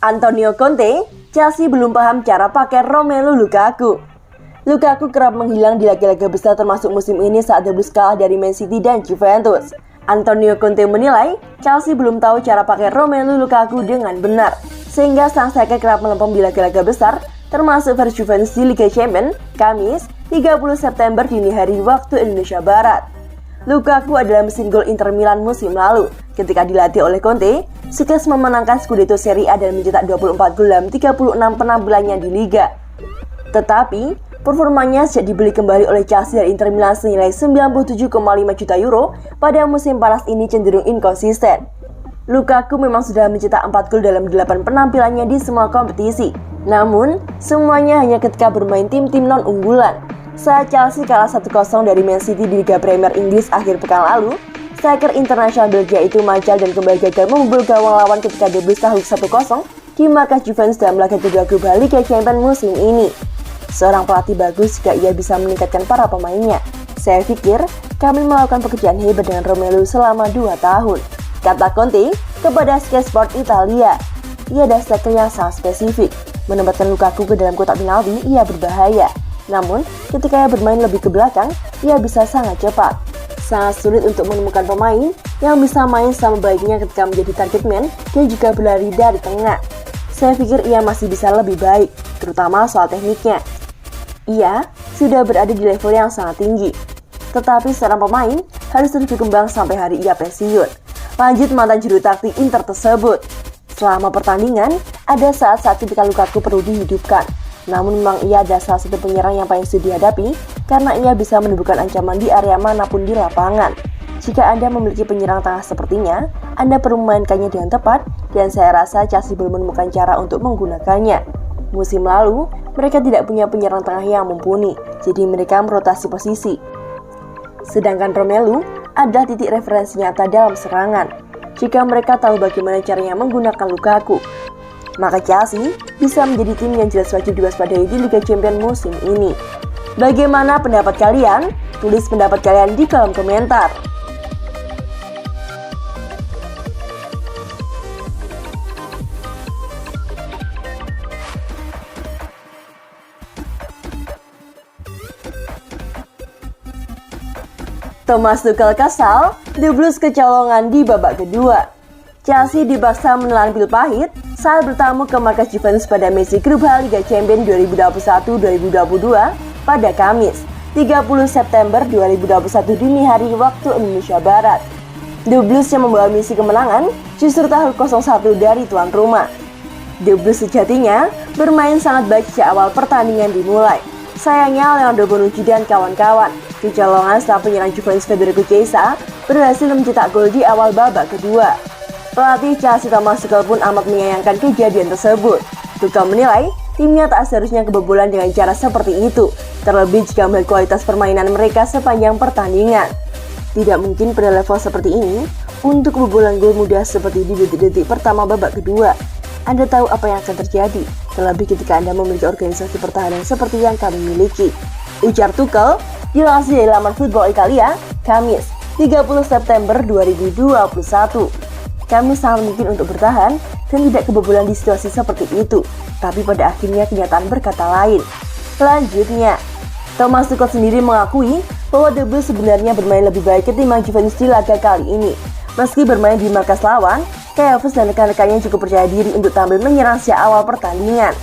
Antonio Conte, Chelsea belum paham cara pakai Romelu Lukaku. Lukaku kerap menghilang di laga-laga besar termasuk musim ini saat The Blues kalah dari Man City dan Juventus. Antonio Conte menilai Chelsea belum tahu cara pakai Romelu Lukaku dengan benar, sehingga sang striker kerap melempem di laga-laga besar termasuk versus Juventus di Liga Champions, Kamis 30 September dini hari waktu Indonesia Barat. Lukaku adalah mesin gol Inter Milan musim lalu. Ketika dilatih oleh Conte, sukses memenangkan Scudetto Serie A dan mencetak 24 gol dalam 36 penampilannya di Liga. Tetapi, performanya sejak dibeli kembali oleh Chelsea dari Inter Milan senilai 97,5 juta euro pada musim panas ini cenderung inkonsisten. Lukaku memang sudah mencetak 4 gol dalam 8 penampilannya di semua kompetisi. Namun, semuanya hanya ketika bermain tim-tim non-unggulan. Saat Chelsea kalah 1-0 dari Man City di Liga Premier Inggris akhir pekan lalu, striker internasional Belgia itu mancal dan kembali gagal membobol gawang lawan ketika The Blues takluk 1-0 di markas Juventus dalam laga kedua grup Liga Champions musim ini. Seorang pelatih bagus jika ia bisa meningkatkan para pemainnya. Saya pikir kami melakukan pekerjaan hebat dengan Romelu selama 2 tahun, kata Conte kepada Sky Sport Italia. Ia adalah striker yang sangat spesifik. Menempatkan Lukaku ke dalam kotak penalti, ia berbahaya. Namun, ketika ia bermain lebih ke belakang, ia bisa sangat cepat. Sangat sulit untuk menemukan pemain yang bisa main sama baiknya ketika menjadi target man dan juga berlari dari tengah. Saya pikir ia masih bisa lebih baik, terutama soal tekniknya. Ia sudah berada di level yang sangat tinggi. Tetapi seorang pemain harus terus berkembang sampai hari ia pensiun. Lanjut mantan juru taktik Inter tersebut. Selama pertandingan, ada saat-saat ketika Lukaku perlu dihidupkan. Namun memang ia adalah salah satu penyerang yang paling sulit dihadapi karena ia bisa menimbulkan ancaman di area manapun di lapangan. Jika Anda memiliki penyerang tengah sepertinya, Anda perlu memainkannya dengan tepat dan saya rasa Chelsea belum menemukan cara untuk menggunakannya. Musim lalu, mereka tidak punya penyerang tengah yang mumpuni, jadi mereka merotasi posisi. Sedangkan Romelu adalah titik referensi nyata dalam serangan. Jika mereka tahu bagaimana caranya menggunakan Lukaku, maka Chelsea bisa menjadi tim yang jelas wajib diwaspadai di Liga Champions musim ini. Bagaimana pendapat kalian? Tulis pendapat kalian di kolom komentar. Thomas Tuchel kesal, The Blues kecolongan di babak kedua. Chelsea dipaksa menelan pil pahit saat bertamu ke markas Juventus pada misi grup H Liga Champions 2021-2022 pada Kamis 30 September 2021 dini hari waktu Indonesia Barat. The Blues yang membawa misi kemenangan justru takluk 0-1 dari tuan rumah. The Blues sejatinya bermain sangat baik sejak awal pertandingan dimulai. Sayangnya Leandro Bonucci dan kawan-kawan kecolongan setelah penyerang Juventus Federico Chiesa berhasil mencetak gol di awal babak kedua. Pelatih Chelsea Thomas Tuchel pun amat menyayangkan kejadian tersebut. Tuchel menilai timnya tak seharusnya kebobolan dengan cara seperti itu, terlebih jika melihat kualitas permainan mereka sepanjang pertandingan. Tidak mungkin pada level seperti ini untuk kebobolan gol mudah seperti di detik-detik pertama babak kedua. Anda tahu apa yang akan terjadi, terlebih ketika Anda memiliki organisasi pertahanan seperti yang kami miliki, ujar Tuchel dilansir dari laman Football Italia, Kamis 30 September 2021. Kami sangat mungkin untuk bertahan dan tidak kebobolan di situasi seperti itu, tapi pada akhirnya kenyataan berkata lain. Selanjutnya, Thomas Tuchel sendiri mengakui bahwa The Blues sebenarnya bermain lebih baik ketimbang Juventus di laga kali ini. Meski bermain di markas lawan, Kai Havertz dan rekan-rekannya cukup percaya diri untuk tampil menyerang sejak awal pertandingan.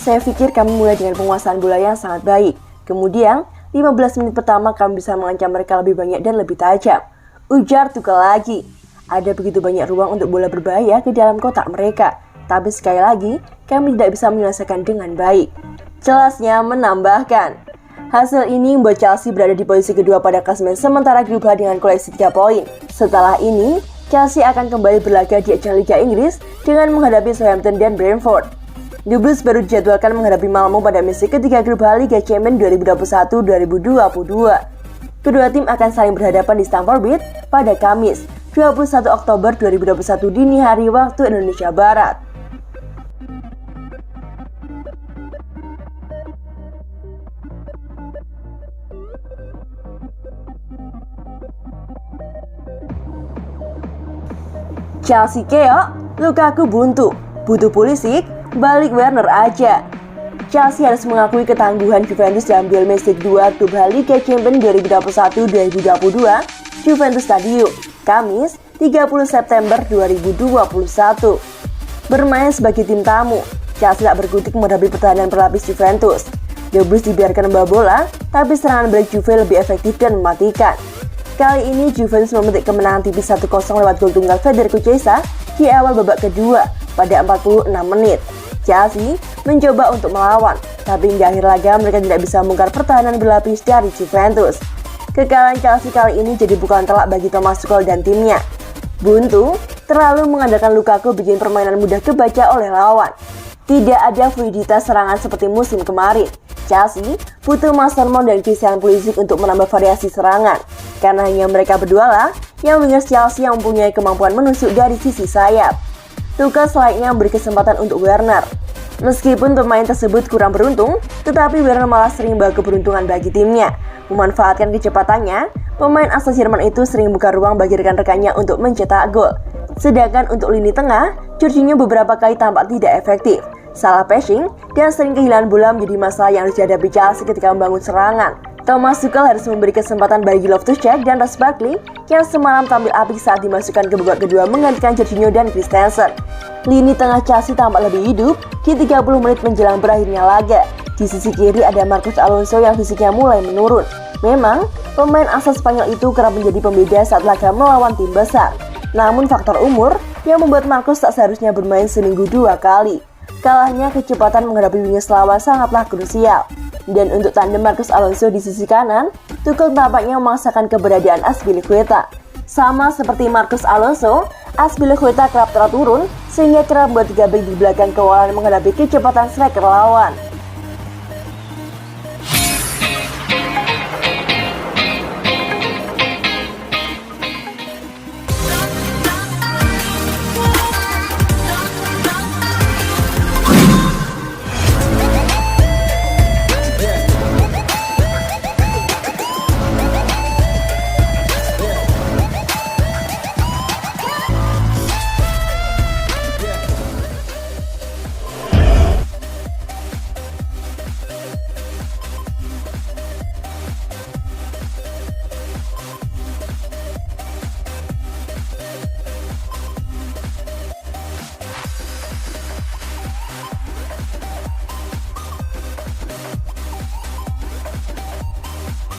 Saya pikir kami mulai dengan penguasaan bola yang sangat baik. Kemudian, 15 menit pertama kami bisa mengancam mereka lebih banyak dan lebih tajam, ujar Tuchel lagi. Ada begitu banyak ruang untuk bola berbahaya ke dalam kotak mereka, tapi sekali lagi, kami tidak bisa menyelesaikan dengan baik. Jelasnya menambahkan, hasil ini membuat Chelsea berada di posisi kedua pada klasemen sementara grup H dengan koleksi 3 poin. Setelah ini, Chelsea akan kembali berlaga di ajang Liga Inggris dengan menghadapi Southampton dan Brentford. The Blues baru dijadwalkan menghadapi Malmo pada misi ketiga grup H Liga Champions 2021-2022. Kedua tim akan saling berhadapan di Stamford Bridge pada Kamis 21 Oktober 2021 dini hari waktu Indonesia Barat. Chelsea keok, Lukaku buntu. Butuh Pulisic, balik Werner aja. Chelsea harus mengakui ketangguhan Juventus dalam duel match 2 klub Liga Champions 2021-2022 Juventus Stadium, Kamis 30 September 2021. Bermain sebagai tim tamu, Chelsea tak berkutik menghadapi pertahanan berlapis Juventus. The Blues dibiarkan membawa bola, tapi serangan balik Juve lebih efektif dan mematikan. Kali ini Juventus memetik kemenangan tipis 1-0 lewat gol tunggal Federico Chiesa di awal babak kedua pada 46 menit. Chelsea mencoba untuk melawan, tapi hingga akhir laga mereka tidak bisa membongkar pertahanan berlapis dari Juventus. Kekalahan Chelsea kali ini jadi pukulan telak bagi Thomas Tuchel dan timnya. Buntu, terlalu mengandalkan Lukaku bikin permainan mudah kebaca oleh lawan. Tidak ada fluiditas serangan seperti musim kemarin. Chelsea butuh Mason Mount dan Christian Pulisic untuk menambah variasi serangan, karena hanya mereka berdua lah yang wingers Chelsea yang mempunyai kemampuan menusuk dari sisi sayap. Tuchel selayaknya memberi kesempatan untuk Werner. Meskipun pemain tersebut kurang beruntung, tetapi Werner malah sering bawa keberuntungan bagi timnya. Memanfaatkan kecepatannya, pemain asal Jerman itu sering buka ruang bagi rekan-rekannya untuk mencetak gol. Sedangkan untuk lini tengah, Jorginho beberapa kali tampak tidak efektif, salah passing, dan sering kehilangan bola menjadi masalah yang harus dihadapi Chelsea ketika membangun serangan. Thomas Tuchel harus memberi kesempatan bagi Loftus-Cheek dan Ross Barkley yang semalam tampil apik saat dimasukkan ke babak kedua menggantikan Jorginho dan Christensen. Lini tengah Chelsea tampak lebih hidup di 30 menit menjelang berakhirnya laga. Di sisi kiri ada Marcos Alonso yang fisiknya mulai menurun. Memang, pemain asal Spanyol itu kerap menjadi pembeda saat laga melawan tim besar. Namun faktor umur yang membuat Marcos tak seharusnya bermain seminggu 2 kali. Kalahnya kecepatan menghadapi wingers lawan sangatlah krusial. Dan untuk tandem Marcos Alonso di sisi kanan, Tuchel tampaknya memaksakan keberadaan Azpilicueta. Sama seperti Marcos Alonso, Azpilicueta kerap terturun sehingga kerap membuat 3 bek di belakang kewalahan menghadapi kecepatan striker lawan.